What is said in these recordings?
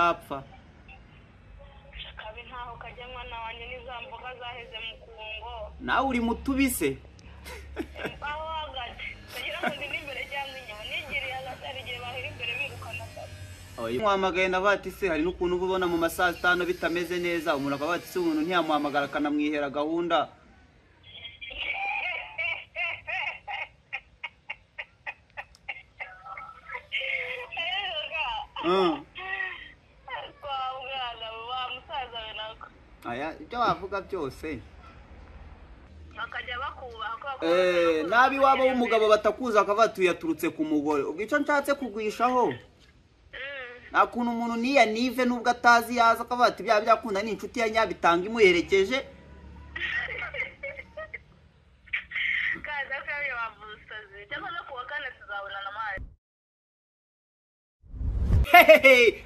ntimurapfa kabi ntaho kajyanwa nawanye n'izamboga zaheze mu kungo nawe uri mutubise aho hagati kugira ngo ndi imbere cyangwa inyuma nigiriye agatari igihe bahera imbere birukana oya muhamagaye nabati se hari n'ukuntu ubona mu masaha 5 bitameze neza umuntu akabati se umuntu ntiyamuhamagara kanamwihera gahunda aya ibyo wavuga byose bakajya bakubaha nabi wabo w'umugabo batakuza akavatuye yaturutse ku mugore ubwo icyo nshatse kugwishaho nakuntu umuntu niya nive nubwo atazi yaza akavati bya byakunda ni inshuti ya Nyabitanga imuherekeje kaza kayo wavusaze cyangwa no kuwa kane tuzabonana amazi.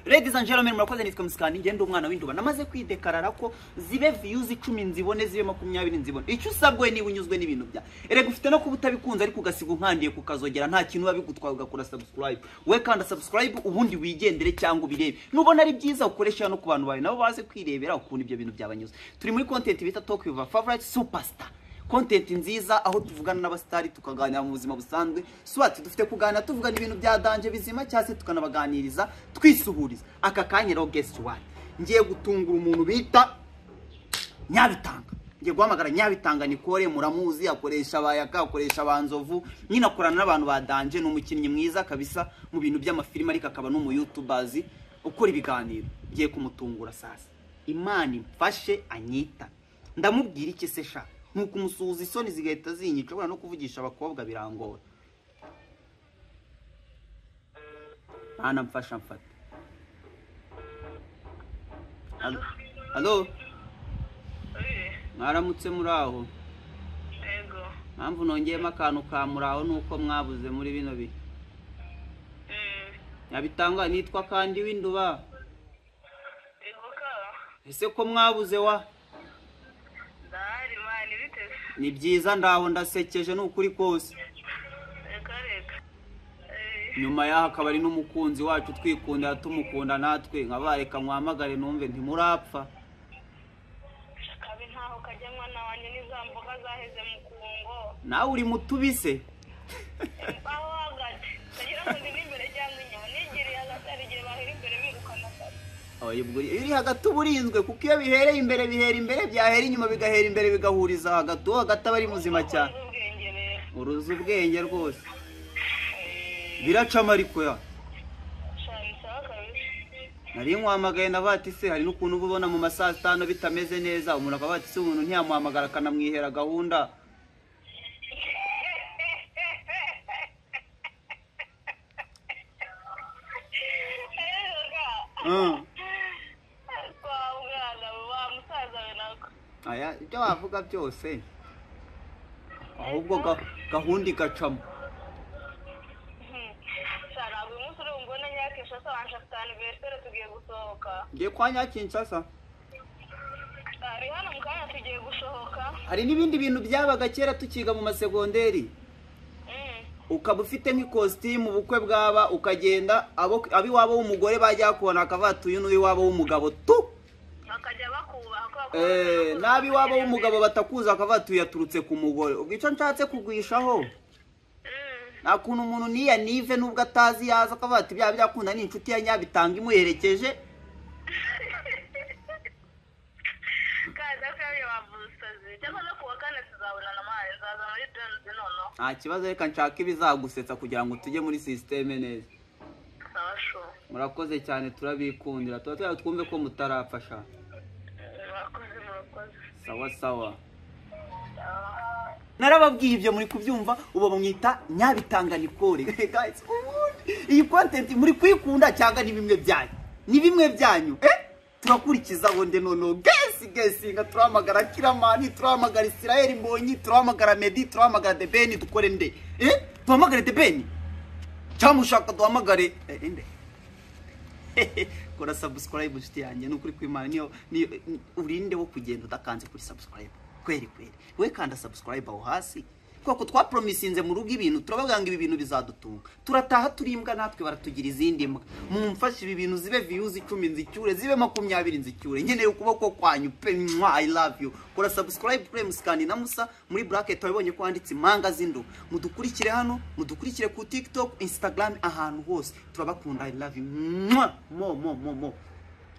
Ladies and gentlemen, murakoze nitwe musikani ngende umwana w'induba namaze kwidekarara ko zibe views 10 nzibone zibe 20 nzibone icyo usabwe ni unyuzwe n'ibintu bya erega ufite no kubutabikunza ariko ugasiga unkandiye kukazogera nta kintu babigutwaye ugakora subscribe we kandi subscribe ubundi wigendere cyangwa ubirebe nubona ari byiza ukoresha no ku bantu bawe nabo baze kwirebera ukuntu ibyo bintu byabanyuze turi muri content bita talk with a favorite superstar content nziza aho tuvugana n'abastari tukaganira mu buzima busanzwe swati dufite kuganira tuvugana ibintu bya danje bizima cyase tukanabaganiriza twisuhuriza aka kanyero guest what ngiye gutungura umuntu bita Nyabitanga ngiye guhamagara Nyabitanga Nicole muramuzi akoresha abayaka akoresha abanzovu nyina akorana n'abantu ba danje n'umukinnyi mwiza kabisa mu bintu by'amafilime ariko akaba no mu YouTubers ukora ibiganiro ngiye kumutungura sasa Imana imfashe anyita ndamubwira iki se sha nuko umusuhuza isoni zigahita zinyica ubona no kuvugisha abakobwa birangora ana mfasha mfata Allo mwaramutse muraho Yego mpamvu nongeyemo akantu ka muraho nuko mwabuze muri bino bi Nyabitanga nitwa kandi w'induba ese ko mwabuze wa ni byiza ndaho ndasekeje n'ukuri kose nyuma yaho akaba ari n'umukunzi wacu twikundira tumukunda natwe nkabareka nkwamagare numve ntimurapfa kabi ntaho kajyanwa nawanye n'izamboga zaheze mu kungo nawe uri mutubise aho hagati kugira ngo ndi imbere cyangwa inyuma nigiriye agatari igihe bahera imbere birukana oya ubwo iri hagati uburinzwe kuko iyo bihereye imbere bihera imbere byahera inyuma bigahera imbere bigahuriza hagati hagati abari muzima cyane uruzi ubwenge rwose biracama ariko ya nari nkwamagaye nabati se hari n'ukuntu ubona mu masaha 5 bitameze neza umuntu akabati se umuntu ntiyamuhamagara kanamwihera gahunda aya ibyo wavuga byose ahubwo gahundi gacamo ngiye kwa Nyakinshasa hari n'ibindi bintu byabaga kera tukiga mu masegonderi ukaba ufite nk'ikositimu ubukwe bwaba ukagenda abi wabo w'umugore bajya kubona akavatuye n'uwi wabo w'umugabo tu bakajya bakubaha nabi wabo w'umugabo batakuza akavatuye yaturutse ku mugore ubwo icyo nshatse kugwishaho nakuntu umuntu niya nive nubwo atazi yaza akavati bya byakunda ni inshuti ya Nyabitanga imuherekeje kaza kayo wavusaze cyangwa no kuwa kane tuzabonana amazi nzaza muri Dance nono nta kibazo reka nshaka ibizagusetsa kugira ngo tujye muri systeme neza sasho murakoze cyane turabikundira tuba twumve ko mutarapfasha murakoze sawa sawa narababwiye ibyo muri kubyumva ubu bamwita Nyabitanga Nicole guys iyi content muri kwikunda cyangwa ni bimwe byanyu turakurikiza bonde nono guys nga turamagara Kiramani turamagara Israel Mbonyi turamagara Medi turamagara The Ben dukore nde turamagara The Ben cyamushaka duhamagare inde kora subscribe nshuti yanjye n'ukuri kw'Imana niyo urinde wo kugenda udakanze kuri subscribe kweri we kanda subscribe aho hasi ko twapromisinze mu rugo ibintu turabaganga ibi bintu bizadutunga turataha turimbwa natwe baratugira izindi mbwa mumfashe ibi bintu zibe views 10 nzicyure zibe 20 nzicyure nkeneye ukuboko kwanyu pe I love you kora subscribe kuri Musikani na Musa muri bracket wabonye ko handitse impanga zindo mudukurikire hano mudukurikire ku TikTok Instagram ahantu hose turabakunda I love you mo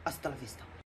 hasta la vista